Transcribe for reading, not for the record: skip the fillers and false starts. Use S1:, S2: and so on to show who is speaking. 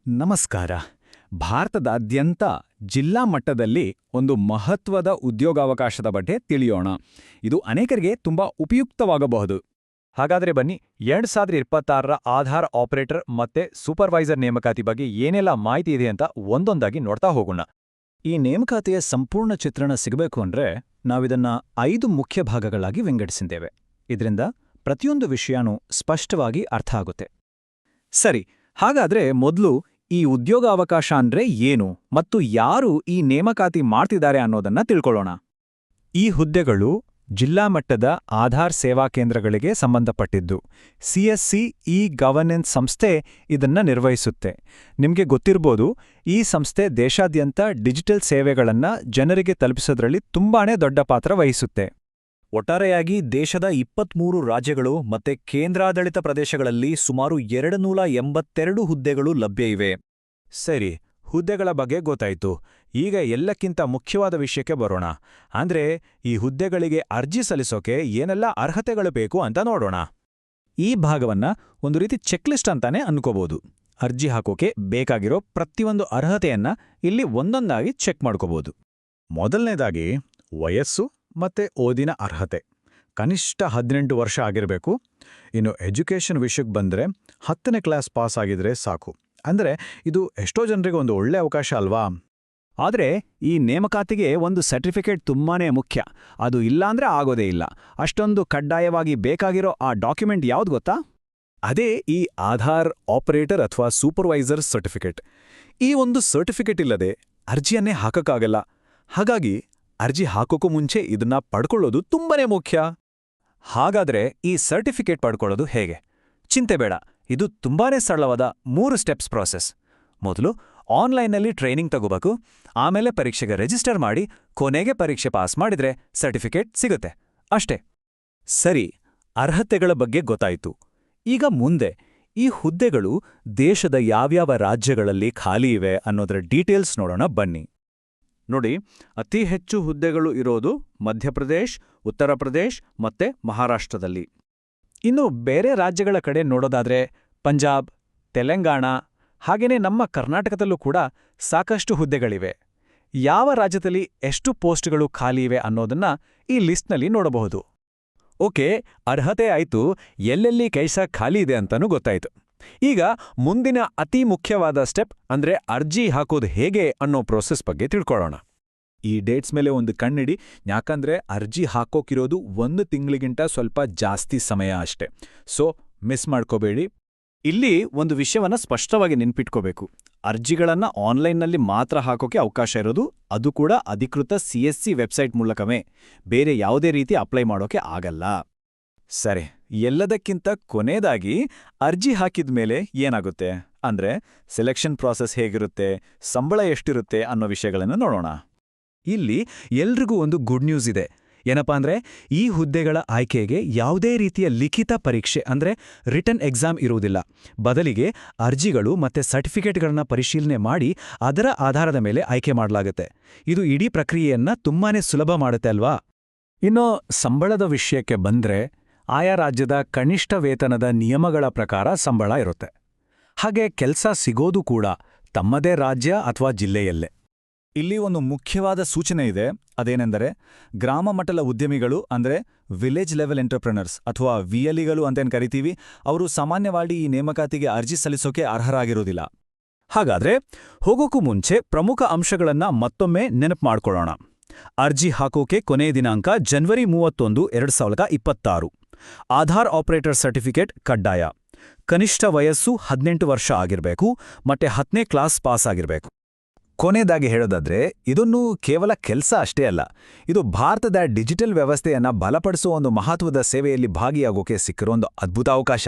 S1: ನಮಸ್ಕಾರ. ಭಾರತದಾದ್ಯಂತ ಜಿಲ್ಲಾ ಮಟ್ಟದಲ್ಲಿ ಒಂದು ಮಹತ್ವದ ಉದ್ಯೋಗಾವಕಾಶದ ಬಗ್ಗೆ ತಿಳಿಯೋಣ. ಇದು ಅನೇಕರಿಗೆ ತುಂಬಾ ಉಪಯುಕ್ತವಾಗಬಹುದು.
S2: ಹಾಗಾದ್ರೆ ಬನ್ನಿ 2026ರ ಆಧಾರ್ ಆಪರೇಟರ್ ಮತ್ತೆ ಸೂಪರ್ವೈಸರ್ ನೇಮಕಾತಿ ಬಗ್ಗೆ ಏನೆಲ್ಲ ಮಾಹಿತಿ ಇದೆ ಅಂತ ಒಂದೊಂದಾಗಿ ನೋಡ್ತಾ ಹೋಗೋಣ.
S1: ಈ ನೇಮಕಾತಿಯ ಸಂಪೂರ್ಣ ಚಿತ್ರಣ ಸಿಗಬೇಕು ಅಂದ್ರೆ ನಾವಿದನ್ನ 5 ಮುಖ್ಯ ಭಾಗಗಳಾಗಿ ವಿಂಗಡಿಸಿದ್ದೇವೆ. ಇದರಿಂದ ಪ್ರತಿಯೊಂದು ವಿಷಯನೂ ಸ್ಪಷ್ಟವಾಗಿ ಅರ್ಥ ಆಗುತ್ತೆ. ಸರಿ, ಹಾಗಾದ್ರೆ ಮೊದಲು ಈ ಉದ್ಯೋಗಾವಕಾಶ ಅಂದ್ರೆ ಏನು ಮತ್ತು ಯಾರು ಈ ನೇಮಕಾತಿ ಮಾಡ್ತಿದ್ದಾರೆ ಅನ್ನೋದನ್ನ ತಿಳ್ಕೊಳ್ಳೋಣ.
S2: ಈ ಹುದ್ದೆಗಳು ಜಿಲ್ಲಾ ಮಟ್ಟದ ಆಧಾರ್ ಸೇವಾ ಕೇಂದ್ರಗಳಿಗೆ ಸಂಬಂಧಪಟ್ಟಿದ್ದು. CSC ಇ-ಗವರ್ನೆನ್ಸ್ ಸಂಸ್ಥೆ ಇದನ್ನ ನಿರ್ವಹಿಸುತ್ತೆ. ನಿಮ್ಗೆ ಗೊತ್ತಿರ್ಬೋದು, ಈ ಸಂಸ್ಥೆ ದೇಶಾದ್ಯಂತ ಡಿಜಿಟಲ್ ಸೇವೆಗಳನ್ನ ಜನರಿಗೆ ತಲುಪಿಸೋದ್ರಲ್ಲಿ ತುಂಬಾನೇ ದೊಡ್ಡ ಪಾತ್ರ ವಹಿಸುತ್ತೆ.
S3: ಒಟ್ಟಾರೆಯಾಗಿ ದೇಶದ 23 ರಾಜ್ಯಗಳು ಮತ್ತೆ ಕೇಂದ್ರಾಡಳಿತ ಪ್ರದೇಶಗಳಲ್ಲಿ ಸುಮಾರು 282 ಹುದ್ದೆಗಳು ಲಭ್ಯ ಇವೆ.
S2: ಸರಿ, ಹುದ್ದೆಗಳ ಬಗ್ಗೆ ಗೊತ್ತಾಯ್ತು. ಈಗ ಎಲ್ಲಕ್ಕಿಂತ ಮುಖ್ಯವಾದ ವಿಷಯಕ್ಕೆ ಬರೋಣ. ಅಂದ್ರೆ ಈ ಹುದ್ದೆಗಳಿಗೆ ಅರ್ಜಿ ಸಲ್ಲಿಸೋಕೆ ಏನೆಲ್ಲ ಅರ್ಹತೆಗಳು ಬೇಕು ಅಂತ ನೋಡೋಣ.
S1: ಈ ಭಾಗವನ್ನ ಒಂದು ರೀತಿ ಚೆಕ್ಲಿಸ್ಟ್ ಅಂತಾನೆ ಅನ್ಕೋಬಹುದು. ಅರ್ಜಿ ಹಾಕೋಕೆ ಬೇಕಾಗಿರೋ ಪ್ರತಿಯೊಂದು ಅರ್ಹತೆಯನ್ನ ಇಲ್ಲಿ ಒಂದೊಂದಾಗಿ ಚೆಕ್ ಮಾಡ್ಕೋಬಹುದು.
S4: ಮೊದಲನೇದಾಗಿ ವಯಸ್ಸು ಮತ್ತೆ ಓದಿನ ಅರ್ಹತೆ. ಕನಿಷ್ಠ 18 ವರ್ಷ ಆಗಿರಬೇಕು. ಇನ್ನು ಎಜುಕೇಷನ್ ವಿಷಯಕ್ಕೆ ಬಂದರೆ 10ನೇ ಕ್ಲಾಸ್ ಪಾಸ್ ಆಗಿದ್ರೆ ಸಾಕು. ಅಂದ್ರೆ ಇದು ಎಷ್ಟೋ ಜನರಿಗೆ ಒಂದು ಒಳ್ಳೆ ಅವಕಾಶ ಅಲ್ವಾ?
S1: ಆದ್ರೆ ಈ ನೇಮಕಾತಿಗೆ ಒಂದು ಸರ್ಟಿಫಿಕೇಟ್ ತುಂಬಾನೇ ಮುಖ್ಯ. ಅದು ಇಲ್ಲಾಂದ್ರೆ ಆಗೋದೇ ಇಲ್ಲ. ಅಷ್ಟೊಂದು ಕಡ್ಡಾಯವಾಗಿ ಬೇಕಾಗಿರೋ ಆ ಡಾಕ್ಯುಮೆಂಟ್ ಯಾವ್ದು ಗೊತ್ತಾ?
S4: ಅದೇ ಈ ಆಧಾರ್ ಆಪರೇಟರ್ ಅಥವಾ ಸೂಪರ್ವೈಸರ್ ಸರ್ಟಿಫಿಕೇಟ್. ಈ ಒಂದು ಸರ್ಟಿಫಿಕೇಟ್ ಇಲ್ಲದೆ ಅರ್ಜಿಯನ್ನೇ ಹಾಕಕ್ಕಾಗಲ್ಲ. ಹಾಗಾಗಿ ಅರ್ಜಿ ಹಾಕೋಕ್ಕೂ ಮುಂಚೆ ಇದನ್ನ ಪಡ್ಕೊಳ್ಳೋದು ತುಂಬಾನೇ ಮುಖ್ಯ.
S2: ಹಾಗಾದ್ರೆ ಈ ಸರ್ಟಿಫಿಕೇಟ್ ಪಡ್ಕೊಳ್ಳೋದು ಹೇಗೆ? ಚಿಂತೆ ಬೇಡ, ಇದು ತುಂಬಾನೇ ಸರಳವಾದ 3 ಸ್ಟೆಪ್ಸ್ ಪ್ರಾಸೆಸ್. ಮೊದಲು ಆನ್ಲೈನ್ನಲ್ಲಿ ಟ್ರೈನಿಂಗ್ ತಗೋಬೇಕು, ಆಮೇಲೆ ಪರೀಕ್ಷೆಗೆ ರಿಜಿಸ್ಟರ್ ಮಾಡಿ, ಕೊನೆಗೆ ಪರೀಕ್ಷೆ ಪಾಸ್ ಮಾಡಿದ್ರೆ ಸರ್ಟಿಫಿಕೇಟ್ ಸಿಗುತ್ತೆ. ಅಷ್ಟೇ.
S4: ಸರಿ, ಅರ್ಹತೆಗಳ ಬಗ್ಗೆ ಗೊತ್ತಾಯ್ತು. ಈಗ ಮುಂದೆ ಈ ಹುದ್ದೆಗಳು ದೇಶದ ಯಾವ್ಯಾವ ರಾಜ್ಯಗಳಲ್ಲಿ ಖಾಲಿ ಇವೆ ಅನ್ನೋದರ ಡೀಟೇಲ್ಸ್ ನೋಡೋಣ ಬನ್ನಿ. ನೋಡಿ, ಅತಿ ಹೆಚ್ಚು ಹುದ್ದೆಗಳು ಇರೋದು ಮಧ್ಯಪ್ರದೇಶ್, ಉತ್ತರ ಪ್ರದೇಶ್ ಮತ್ತೆ ಮಹಾರಾಷ್ಟ್ರದಲ್ಲಿ.
S1: ಇನ್ನು ಬೇರೆ ರಾಜ್ಯಗಳ ಕಡೆ ನೋಡೋದಾದ್ರೆ ಪಂಜಾಬ್, ತೆಲಂಗಾಣ, ಹಾಗೇನೇ ನಮ್ಮ ಕರ್ನಾಟಕದಲ್ಲೂ ಕೂಡ ಸಾಕಷ್ಟು ಹುದ್ದೆಗಳಿವೆ. ಯಾವ ರಾಜ್ಯದಲ್ಲಿ ಎಷ್ಟು ಪೋಸ್ಟ್ಗಳು ಖಾಲಿ ಇವೆ ಅನ್ನೋದನ್ನ ಈ ಲಿಸ್ಟ್ನಲ್ಲಿ ನೋಡಬಹುದು.
S2: ಓಕೆ, ಅರ್ಹತೆ ಆಯ್ತು, ಎಲ್ಲೆಲ್ಲಿ ಕೈಸ ಖಾಲಿ ಇದೆ ಅಂತನೂ ಗೊತ್ತಾಯ್ತು. ಈಗ ಮುಂದಿನ ಅತಿ ಮುಖ್ಯವಾದ ಸ್ಟೆಪ್ ಅಂದ್ರೆ ಅರ್ಜಿ ಹಾಕೋದು ಹೇಗೆ ಅನ್ನೋ ಪ್ರೋಸೆಸ್ ಬಗ್ಗೆ ತಿಳ್ಕೊಳ್ಳೋಣ.
S4: ಈ ಡೇಟ್ಸ್ ಮೇಲೆ ಒಂದು ಕಣ್ಣಿಡಿ, ಯಾಕಂದ್ರೆ ಅರ್ಜಿ ಹಾಕೋಕಿರೋದು 1 ತಿಂಗಳಿಗಿಂತ ಸ್ವಲ್ಪ ಜಾಸ್ತಿ ಸಮಯ ಅಷ್ಟೆ. ಸೊ ಮಿಸ್ ಮಾಡ್ಕೋಬೇಡಿ.
S1: ಇಲ್ಲಿ ಒಂದು ವಿಷಯವನ್ನ ಸ್ಪಷ್ಟವಾಗಿ ನೆನ್ಪಿಟ್ಕೋಬೇಕು. ಅರ್ಜಿಗಳನ್ನ ಆನ್ಲೈನ್ನಲ್ಲಿ ಮಾತ್ರ ಹಾಕೋಕೆ ಅವಕಾಶ ಇರೋದು, ಅದು ಕೂಡ ಅಧಿಕೃತ CSC ವೆಬ್ಸೈಟ್ ಮೂಲಕವೇ. ಬೇರೆ ಯಾವುದೇ ರೀತಿ ಅಪ್ಲೈ ಮಾಡೋಕೆ ಆಗಲ್ಲ.
S4: ಸರಿ, ಎಲ್ಲದಕ್ಕಿಂತ ಕೊನೆಯದಾಗಿ ಅರ್ಜಿ ಹಾಕಿದ್ಮೇಲೆ ಏನಾಗುತ್ತೆ ಅಂದ್ರೆ ಸೆಲೆಕ್ಷನ್ ಪ್ರಾಸೆಸ್ ಹೇಗಿರುತ್ತೆ, ಸಂಬಳ ಎಷ್ಟಿರುತ್ತೆ ಅನ್ನೋ ವಿಷಯಗಳನ್ನು ನೋಡೋಣ.
S1: ಇಲ್ಲಿ ಎಲ್ರಿಗೂ ಒಂದು ಗುಡ್ ನ್ಯೂಸ್ ಇದೆ. ಏನಪ್ಪಾ ಅಂದ್ರೆ ಈ ಹುದ್ದೆಗಳ ಆಯ್ಕೆಗೆ ಯಾವುದೇ ರೀತಿಯ ಲಿಖಿತ ಪರೀಕ್ಷೆ ಅಂದ್ರೆ ರಿಟನ್ ಎಕ್ಸಾಮ್ ಇರುವುದಿಲ್ಲ. ಬದಲಿಗೆ ಅರ್ಜಿಗಳು ಮತ್ತೆ ಸರ್ಟಿಫಿಕೇಟ್ಗಳನ್ನ ಪರಿಶೀಲನೆ ಮಾಡಿ ಅದರ ಆಧಾರದ ಮೇಲೆ ಆಯ್ಕೆ ಮಾಡಲಾಗುತ್ತೆ. ಇದು ಇಡೀ ಪ್ರಕ್ರಿಯೆಯನ್ನ ತುಂಬಾನೇ ಸುಲಭ ಮಾಡುತ್ತೆ ಅಲ್ವಾ? ಇನ್ನು ಸಂಬಳದ ವಿಷಯಕ್ಕೆ ಬಂದ್ರೆ ಆಯಾ ರಾಜ್ಯದ ಕನಿಷ್ಠ ವೇತನದ ನಿಯಮಗಳ ಪ್ರಕಾರ ಸಂಬಳ ಇರುತ್ತೆ. ಹಾಗೆ ಕೆಲಸ ಸಿಗೋದು ಕೂಡ ತಮ್ಮದೇ ರಾಜ್ಯ ಅಥವಾ ಜಿಲ್ಲೆಯಲ್ಲೇ.
S4: ಇಲ್ಲಿ ಒಂದು ಮುಖ್ಯವಾದ ಸೂಚನೆ ಇದೆ. ಅದೇನೆಂದರೆ ಗ್ರಾಮ ಮಟ್ಟದ ಉದ್ಯಮಿಗಳು ಅಂದ್ರೆ ವಿಲೇಜ್ ಲೆವೆಲ್ ಎಂಟರ್ಪ್ರಿನರ್ಸ್ ಅಥವಾ VLEಗಳು ಅಂತೇನು ಕರಿತೀವಿ, ಅವರು ಸಾಮಾನ್ಯವಾಗಿ ಈ ನೇಮಕಾತಿಗೆ ಅರ್ಜಿ ಸಲ್ಲಿಸೋಕೆ ಅರ್ಹರಾಗಿರೋದಿಲ್ಲ.
S1: ಹಾಗಾದ್ರೆ ಹೋಗೋಕ್ಕೂ ಮುಂಚೆ ಪ್ರಮುಖ ಅಂಶಗಳನ್ನ ಮತ್ತೊಮ್ಮೆ ನೆನಪು ಮಾಡ್ಕೊಳ್ಳೋಣ. ಅರ್ಜಿ ಹಾಕೋಕೆ ಕೊನೆಯ ದಿನಾಂಕ ಜನವರಿ 31, 2026. ಆಧಾರ್ ಆಪರೇಟರ್ ಸರ್ಟಿಫಿಕೇಟ್ ಕಡ್ಡಾಯ. ಕನಿಷ್ಠ ವಯಸ್ಸು 18 ವರ್ಷ ಆಗಿರಬೇಕು ಮತ್ತೆ 10ನೇ ಕ್ಲಾಸ್ ಪಾಸ್ ಆಗಿರಬೇಕು.
S4: ಕೊನೆಯದಾಗಿ ಹೇಳೋದಾದ್ರೆ ಇದೊಂದು ಕೇವಲ ಕೆಲಸ ಅಷ್ಟೇ ಅಲ್ಲ, ಇದು ಭಾರತದ ಡಿಜಿಟಲ್ ವ್ಯವಸ್ಥೆಯನ್ನ ಬಲಪಡಿಸುವ ಒಂದು ಮಹತ್ವದ ಸೇವೆಯಲ್ಲಿ ಭಾಗಿಯಾಗೋಕೆ ಸಿಕ್ಕಿರೋ ಒಂದು ಅದ್ಭುತ ಅವಕಾಶ.